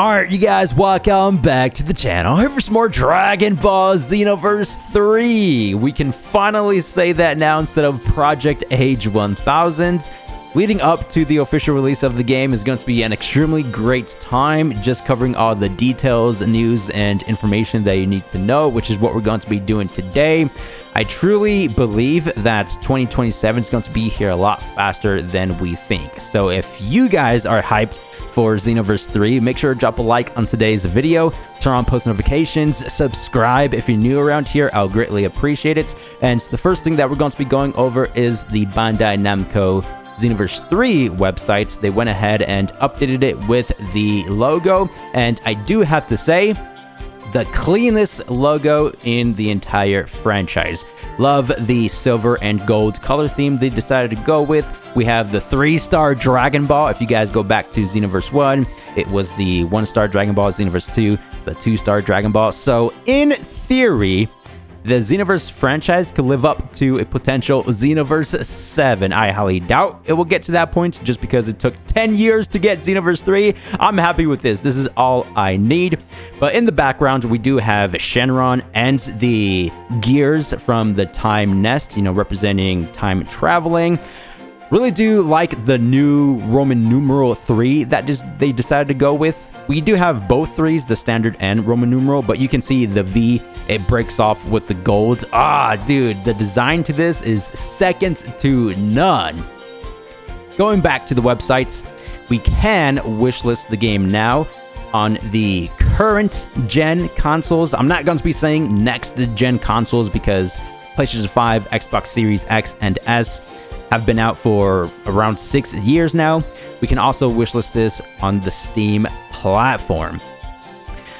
Alright, you guys, welcome back to the channel. Here for some more Dragon Ball Xenoverse 3. We can finally say that now instead of Project Age 1000. Leading up to the official release of the game is going to be an extremely great time, just covering all the details, news, and information that you need to know, which is what we're going to be doing today. I truly believe that 2027 is going to be here a lot faster than we think. So if you guys are hyped for Xenoverse 3, make sure to drop a like on today's video, turn on post notifications, subscribe if you're new around here. I'll greatly appreciate it. And the first thing that we're going to be going over is the Bandai Namco Xenoverse 3 website. They went ahead and updated it with the logo, and I do have to say, the cleanest logo in the entire franchise. Love the silver and gold color theme they decided to go with. We have the 3-star Dragon Ball. If you guys go back to Xenoverse 1, it was the 1-star Dragon Ball. Xenoverse 2, the 2-star Dragon Ball. So in theory, the Xenoverse franchise could live up to a potential Xenoverse 7. I highly doubt it will get to that point just because it took 10 years to get Xenoverse 3. I'm happy with this. This is all I need. But in the background, we do have Shenron and the gears from the Time Nest, representing time traveling. Really do like the new Roman numeral 3 that they decided to go with. We do have both 3s, the standard and Roman numeral, but you can see the V, it breaks off with the gold. Dude, the design to this is second to none. Going back to the websites, we can wishlist the game now on the current gen consoles. I'm not going to be saying next gen consoles because PlayStation 5, Xbox Series X and S have been out for around 6 years now. We can also wishlist this on the Steam platform.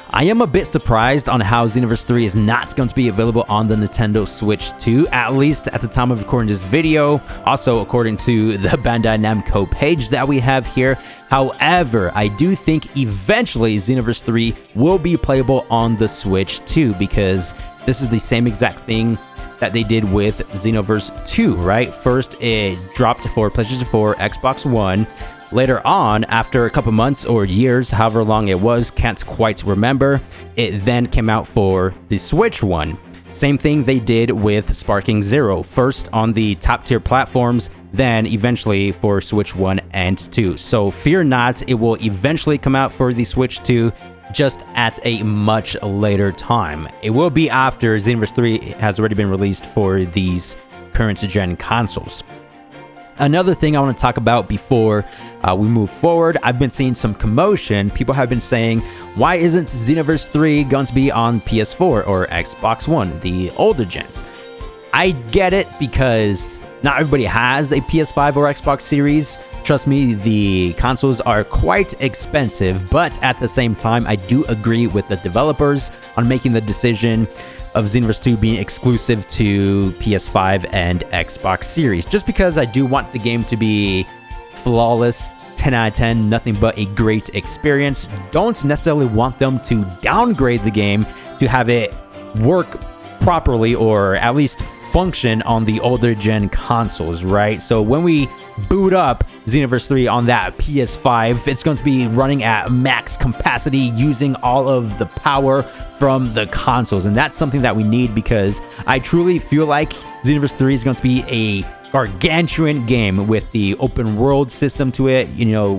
I am a bit surprised on how Xenoverse 3 is not going to be available on the Nintendo Switch 2, at least at the time of recording this video. Also, according to the Bandai Namco page that we have here. However, I do think eventually Xenoverse 3 will be playable on the Switch 2 because this is the same exact thing that they did with Xenoverse 2, right? First, it dropped for PlayStation 4, Xbox One. Later on, after a couple months or years, however long it was, can't quite remember, it then came out for the Switch one. Same thing they did with Sparking Zero. First on the top tier platforms, then eventually for Switch 1 and 2. So fear not, it will eventually come out for the Switch 2, just at a much later time. It will be after Xenoverse 3 has already been released for these current gen consoles. Another thing I want to talk about before we move forward, I've been seeing some commotion. People have been saying, why isn't Xenoverse 3 going to be on PS4 or Xbox One, the older gens? I get it because not everybody has a PS5 or Xbox Series. Trust me, the consoles are quite expensive, but at the same time, I do agree with the developers on making the decision of Xenoverse 2 being exclusive to PS5 and Xbox Series. Just because I do want the game to be flawless, 10 out of 10, nothing but a great experience. Don't necessarily want them to downgrade the game to have it work properly or at least function on the older gen consoles, right? So when we boot up Xenoverse 3 on that PS5, it's going to be running at max capacity using all of the power from the consoles, and that's something that we need because I truly feel like Xenoverse 3 is going to be a gargantuan game with the open world system to it,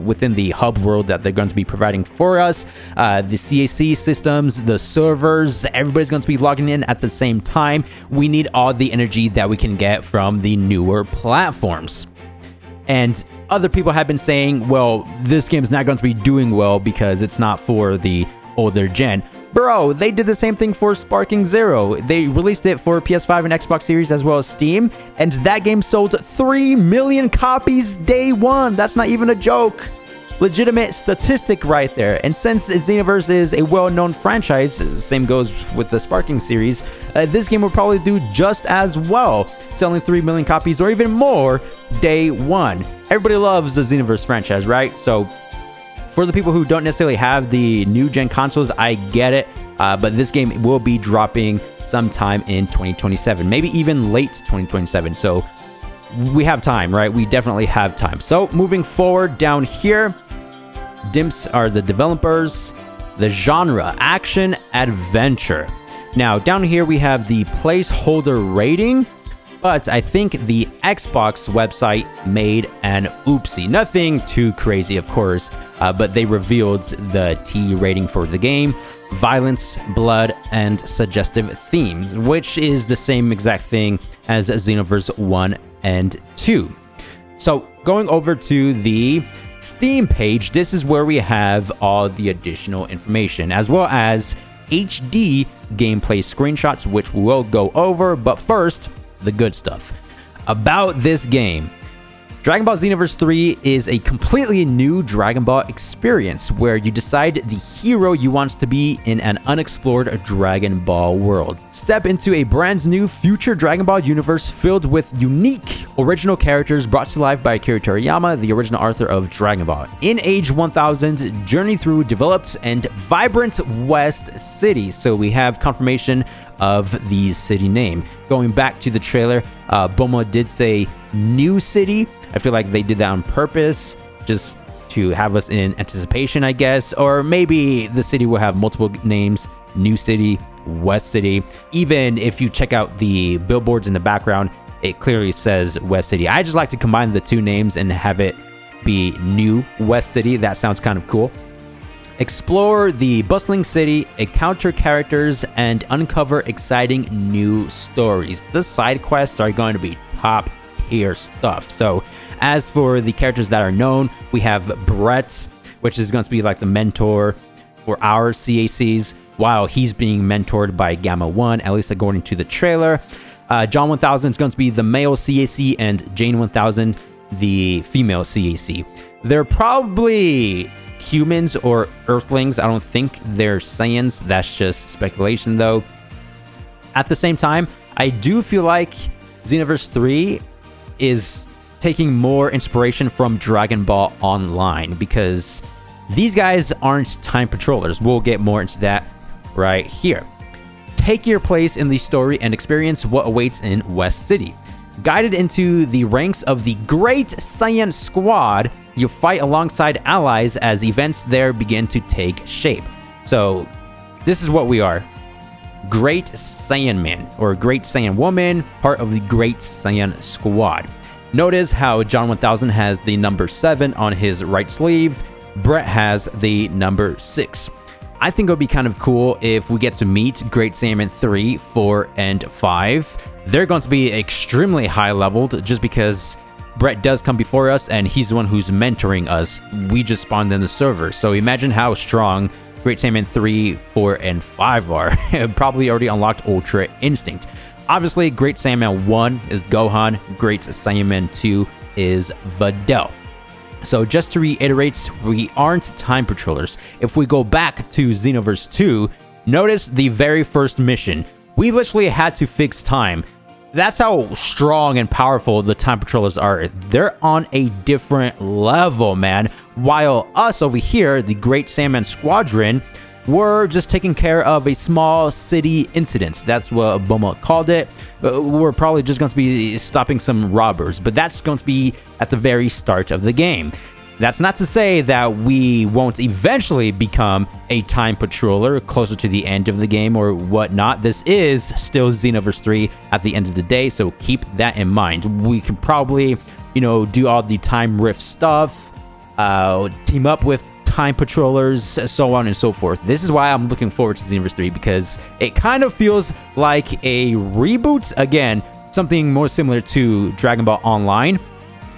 within the hub world that they're going to be providing for us, the CAC systems, the servers, everybody's going to be logging in at the same time. We need all the energy that we can get from the newer platforms. And other people have been saying, well, this game's not going to be doing well because it's not for the older gen. Bro, they did the same thing for Sparking Zero. They released it for PS5 and Xbox Series as well as Steam, and that game sold 3 million copies day one. That's not even a joke. Legitimate statistic right there. And since Xenoverse is a well-known franchise, same goes with the Sparking series, this game will probably do just as well, selling 3 million copies or even more day one. Everybody loves the Xenoverse franchise, right? So for the people who don't necessarily have the new gen consoles, I get it, but this game will be dropping sometime in 2027, maybe even late 2027. So we have time, right? We definitely have time. So moving forward down here, Dimps are the developers. The genre, action adventure. Now, down here we have the placeholder rating, but I think the Xbox website made an oopsie. Nothing too crazy, of course, but they revealed the T rating for the game: violence, blood, and suggestive themes, which is the same exact thing as Xenoverse 1 and 2. So, going over to the Steam page, this is where we have all the additional information, as well as HD gameplay screenshots, which we'll go over. But first, the good stuff about this game. Dragon Ball Xenoverse 3 is a completely new Dragon Ball experience where you decide the hero you want to be in an unexplored Dragon Ball world. Step into a brand new future Dragon Ball universe filled with unique original characters brought to life by Akira Toriyama, the original author of Dragon Ball. In Age 1000, journey through developed and vibrant West City. So we have confirmation of the city name. Going back to the trailer, Bomo did say New City. I feel like they did that on purpose, just to have us in anticipation, I guess. Or maybe the city will have multiple names: New City, West City. Even if you check out the billboards in the background, it clearly says West City. I just like to combine the two names and have it be New West City. That sounds kind of cool. Explore the bustling city, encounter characters, and uncover exciting new stories. The side quests are going to be top tier stuff. So as for the characters that are known, we have Brett, which is going to be like the mentor for our CACs, while he's being mentored by Gamma 1, at least according to the trailer. John 1000 is going to be the male CAC, and Jane 1000 the female CAC. They're probably humans or earthlings. I don't think they're Saiyans. That's just speculation, though. At the same time, I do feel like Xenoverse 3 is taking more inspiration from Dragon Ball Online, because these guys aren't time patrollers. We'll get more into that right here. Take your place in the story and experience what awaits in West City. Guided into the ranks of the Great Saiyan Squad, you fight alongside allies as events there begin to take shape. So this is what we are. Great Saiyan Man or Great Saiyan Woman, part of the Great Saiyan Squad. Notice how John 1000 has the number 7 on his right sleeve. Brett has the number 6. I think it would be kind of cool if we get to meet Great Saiyan 3, 4, and 5. They're going to be extremely high leveled just because Brett does come before us and he's the one who's mentoring us. We just spawned in the server. So imagine how strong Great Saiyan 3, 4, and 5 are. Probably already unlocked Ultra Instinct. Obviously, Great Saiyan 1 is Gohan. Great Saiyan 2 is Videl. So just to reiterate, we aren't time patrollers. If we go back to Xenoverse 2, notice the very first mission. We literally had to fix time. That's how strong and powerful the time patrollers are. They're on a different level, man. While us over here, the Great Saiyan Squadron, we're just taking care of a small city incident. That's what Obama called it. We're probably just going to be stopping some robbers, but that's going to be at the very start of the game. That's not to say that we won't eventually become a time patroller closer to the end of the game or whatnot. This is still Xenoverse 3 at the end of the day, so keep that in mind. We can probably, do all the time rift stuff, team up with time patrollers, so on and so forth. This is why I'm looking forward to Xenoverse 3, because it kind of feels like a reboot. Again, something more similar to Dragon Ball Online,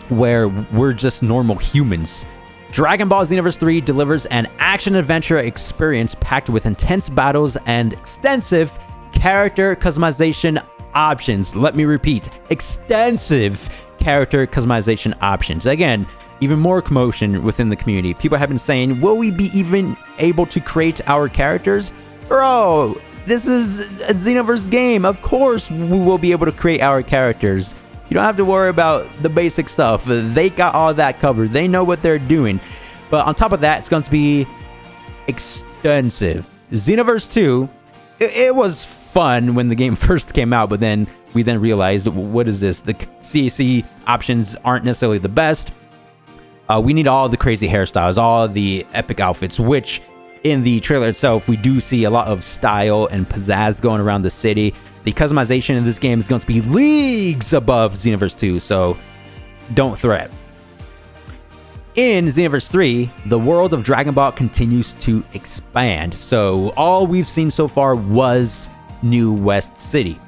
where we're just normal humans. Dragon Ball Xenoverse 3 delivers an action-adventure experience packed with intense battles and extensive character customization options. Let me repeat, extensive character customization options. Again, even more commotion within the community. People have been saying, will we be even able to create our characters? Bro, this is a Xenoverse game. Of course we will be able to create our characters. You don't have to worry about the basic stuff. They got all that covered. They know what they're doing. But on top of that, it's going to be extensive. Xenoverse 2, it was fun when the game first came out, but then we realized, what is this? The CAC options aren't necessarily the best. We need all the crazy hairstyles, all the epic outfits, which in the trailer itself, we do see a lot of style and pizzazz going around the city. The customization in this game is going to be leagues above Xenoverse 2, so don't fret. In Xenoverse 3, the world of Dragon Ball continues to expand, so all we've seen so far was New West City.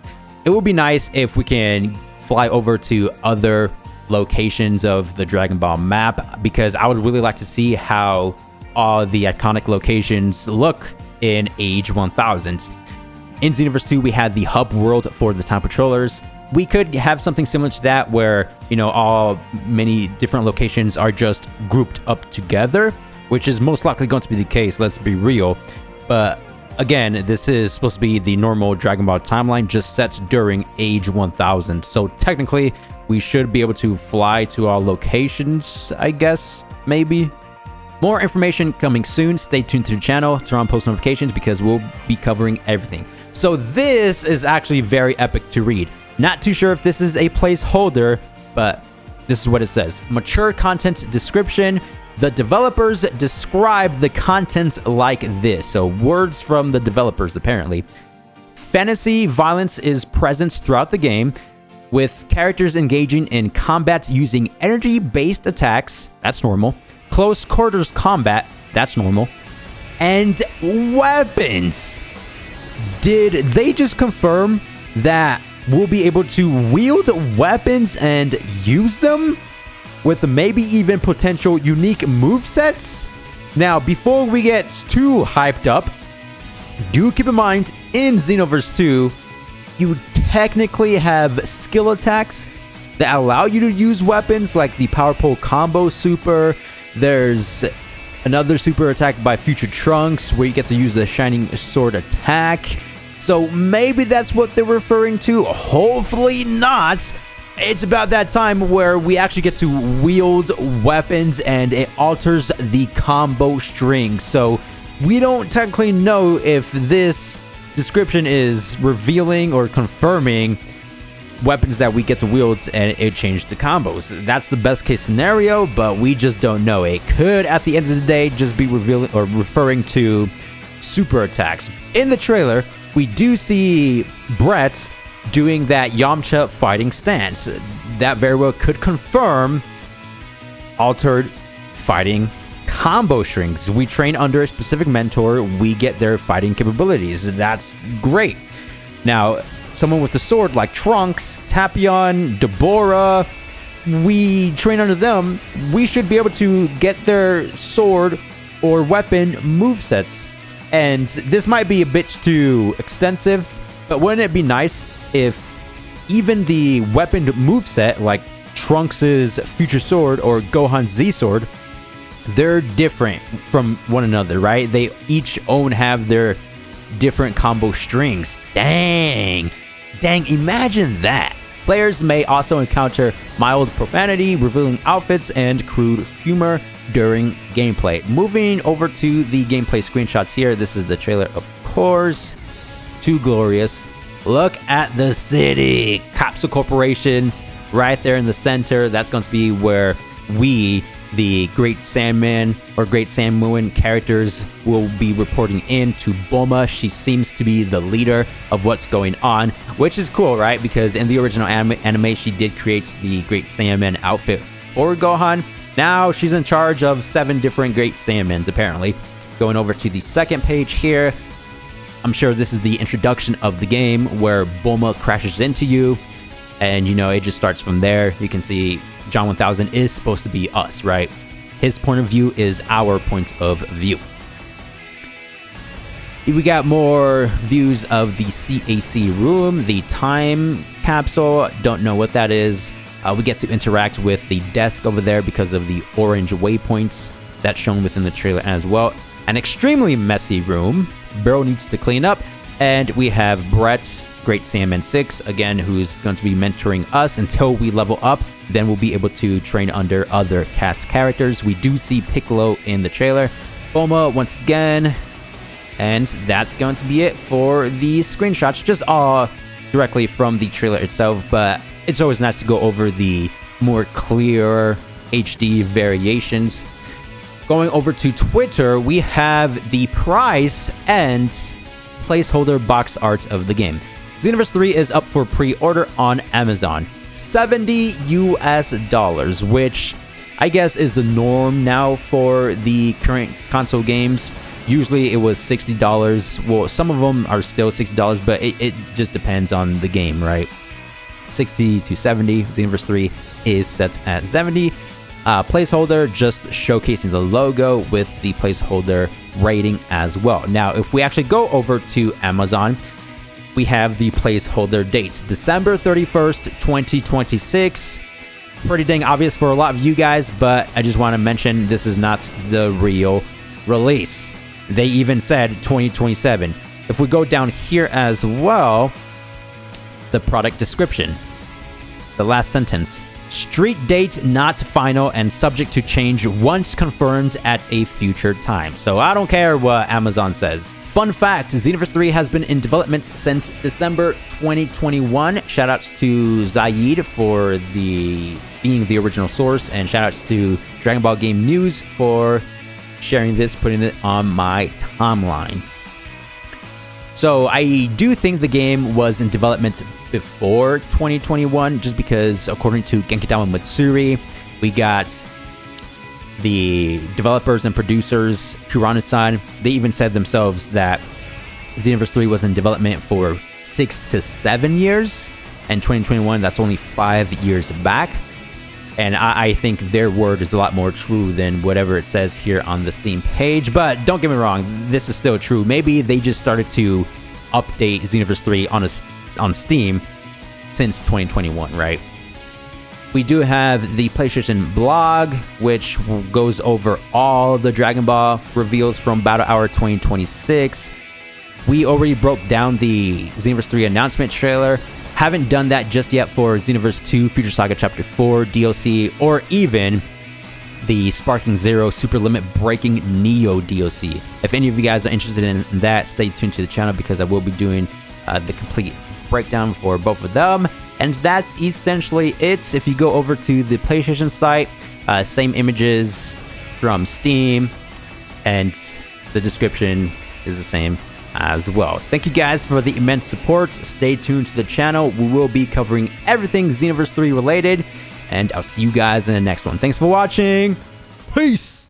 It would be nice if we can fly over to other locations of the Dragon Ball map, because I would really like to see how all the iconic locations look in Age 1000. In Xenoverse 2, we had the hub world for the Time Patrollers. We could have something similar to that where, all many different locations are just grouped up together, which is most likely going to be the case, let's be real. But again, this is supposed to be the normal Dragon Ball timeline, just set during Age 1000. So technically, we should be able to fly to our locations, I guess, maybe. More information coming soon. Stay tuned to the channel, turn on post notifications, because we'll be covering everything. So this is actually very epic to read. Not too sure if this is a placeholder, but this is what it says. Mature content description. The developers describe the content like this. So words from the developers, apparently. Fantasy violence is present throughout the game, with characters engaging in combat using energy-based attacks. That's normal. Close quarters combat. That's normal. And weapons. Did they just confirm that we'll be able to wield weapons and use them, with maybe even potential unique movesets? Now, before we get too hyped up, do keep in mind, in Xenoverse 2, you technically have skill attacks that allow you to use weapons, like the Power Pole Combo Super. There's another super attack by Future Trunks where you get to use the Shining Sword attack. So maybe that's what they're referring to. Hopefully not. It's about that time where we actually get to wield weapons and it alters the combo string. So we don't technically know if this description is revealing or confirming weapons that we get to wield and it changed the combos. That's the best case scenario, but we just don't know. It could, at the end of the day, just be revealing or referring to super attacks. In the trailer, we do see Brett doing that Yamcha fighting stance. That very well could confirm altered fighting combo strings. We train under a specific mentor, we get their fighting capabilities. That's great. Now, someone with the sword like Trunks, Tapion, Deborah, we train under them, we should be able to get their sword or weapon movesets. And this might be a bit too extensive, but wouldn't it be nice if even the weapon moveset, like Trunks' Future Sword or Gohan's Z-Sword, they're different from one another, right? They each have their different combo strings. Dang, imagine that. Players may also encounter mild profanity, revealing outfits, and crude humor during gameplay. Moving over to the gameplay screenshots here. This is the trailer, of course. Too glorious. Look at the city. Capsule Corporation right there in the center. That's going to be where we, the Great Sandman or Great Samoan characters, will be reporting in to Bulma. She seems to be the leader of what's going on, which is cool, right? Because in the original anime, she did create the Great Saiyaman outfit for Gohan. Now she's in charge of 7 different Great Saiyamans, apparently. Going over to the second page here, I'm sure this is the introduction of the game where Bulma crashes into you, and it just starts from there. You can see John 1000 is supposed to be us, right? His point of view is our point of view. We got more views of the CAC room, the time capsule. Don't know what that is. We get to interact with the desk over there because of the orange waypoints that's shown within the trailer as well. An extremely messy room. Barrow needs to clean up. And we have Brett's Great Saiyaman 6, again, who's going to be mentoring us until we level up. Then we'll be able to train under other cast characters. We do see Piccolo in the trailer. Bulma once again. And that's going to be it for the screenshots. Just all directly from the trailer itself. But it's always nice to go over the more clear HD variations. Going over to Twitter, we have the price and placeholder box art of the game. Xenoverse 3 is up for pre-order on Amazon. $70 US, which I guess is the norm now for the current console games. Usually it was $60. Well, some of them are still $60, but it just depends on the game, right? 60 to 70. Xenoverse 3 is set at 70. Placeholder just showcasing the logo with the placeholder rating as well. Now, if we actually go over to Amazon, we have the placeholder date, December 31st, 2026. Pretty dang obvious for a lot of you guys, but I just want to mention this is not the real release. They even said 2027. If we go down here as well, the product description, the last sentence, street date not final and subject to change once confirmed at a future time. So I don't care what Amazon says. Fun fact, Xenoverse 3 has been in development since December 2021. Shoutouts to Zaid for being the original source, and shoutouts to Dragon Ball Game News for sharing this, putting it on my timeline. So I do think the game was in development before 2021, just because according to Genkidama Matsuri, we got the developers and producers, Kurano-san, they even said themselves that Xenoverse 3 was in development for 6 to 7 years, and 2021, that's only 5 years back. And I think their word is a lot more true than whatever it says here on the Steam page. But don't get me wrong, this is still true. Maybe they just started to update Xenoverse 3 on Steam since 2021, right? We do have the PlayStation blog, which goes over all the Dragon Ball reveals from Battle Hour 2026. We already broke down the Xenoverse 3 announcement trailer. Haven't done that just yet for Xenoverse 2 Future Saga Chapter 4 DLC, or even the Sparking Zero Super Limit Breaking Neo DLC. If any of you guys are interested in that, stay tuned to the channel because I will be doing the complete breakdown for both of them. And that's essentially it. If you go over to the PlayStation site, same images from Steam, and the description is the same as well. Thank you guys for the immense support. Stay tuned to the channel. We will be covering everything Xenoverse 3 related, and I'll see you guys in the next one. Thanks for watching. Peace!